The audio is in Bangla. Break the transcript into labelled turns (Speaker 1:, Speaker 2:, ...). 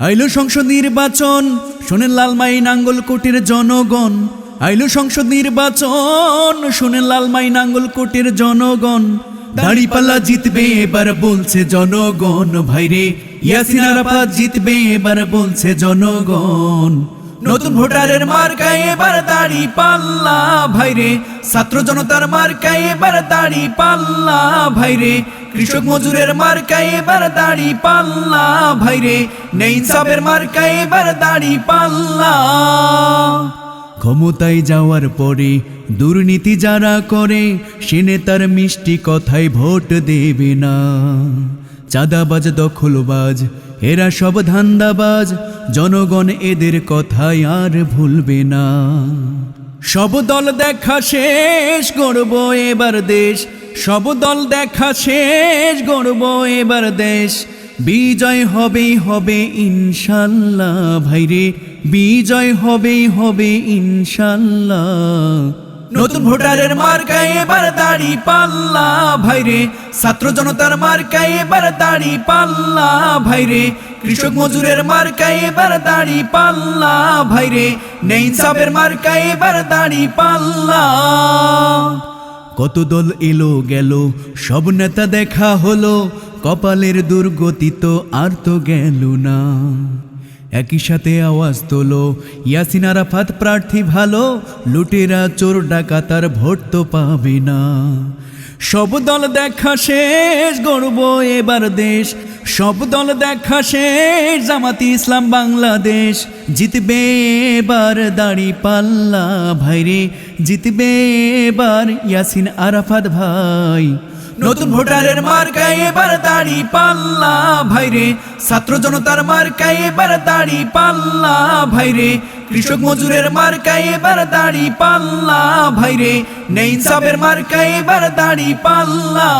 Speaker 1: আইলো সংসদ নির্বাচন, শোনেন লালমাই নাঙ্গলকোটের জনগণ। আইলো সংসদ নির্বাচন, শোনেন লালমাই নাঙ্গলকোটের জনগণ। দাড়িপাল্লা জিতবে এবার বলছে জনগণ, ভাইরে ইয়াসিন আরাফাত জিতবে এবার বলছে জনগণ। নতুন ভোটারের মার্কায় এবার দাড়িপাল্লা, ভাইরে ছাত্র জনতার মার্কায় এবার দাড়িপাল্লা, ভাইরে কৃষক মজুরের মার্কায় এবার দাড়িপাল্লা, ভাইরে নেই ইনসাফের মার্কায় এবার দাড়িপাল্লা। ক্ষমতায় যাওয়ার পরে দুর্নীতি যারা করে, সে নেতার মিষ্টি কথায় ভোট দেবে না। চাঁদাবাজ দখলবাজ এরা সব ধান্দাবাজ, জনগণ এদের কথায় আর ভুলবে না। সব দল দেখা শেষ, গড়ব এবার দেশ। সব দল দেখা শেষ, গড়ব এবার দেশ। বিজয় হবেই হবে ইনশাল্লাহ, ভাইরে বিজয় হবেই হবে ইনশাল্লাহ। নতুন ভোটারের মার্কায় এবার দাড়িপাল্লা, ভাইরে ছাত্র জনতার মার্কায় এবার দাড়িপাল্লা, ভাইরে কৃষক মজুরের মার্কায় এবার দাড়িপাল্লা, ভাইরে নেই ইনসাফের মার্কায় এবার দাড়িপাল্লা। কত দল এলো গেল, সব নেতা দেখা হলো, কপালের দুর্গতি তো আর তো গেল না। একই সাথে আওয়াজ তোলো, ইয়াসিন আরাফাত প্রার্থী ভালো, লুটেরা চোর ডাকাতার ভোট তো পাবে না। সব দল দেখা শেষ, গড়ব এবার দেশ। সব দল দেখা শেষ, জামাতি ইসলাম বাংলাদেশ। জিতবে এবার দাড়িপাল্লা, ভাইরে জিতবে এবার ইয়াসিন আরাফাত ভাই। নতুন ভোটারের মার্কায় এবার দাড়িপাল্লা, ভাইরে ছাত্র জনতার মার্কায় এবার দাড়িপাল্লা, ভাইরে কৃষক মজুরের মার্কায় এবার দাড়িপাল্লা, ভাইরে নেই ইনসাফের মার্কায় এবার দাড়িপাল্লা।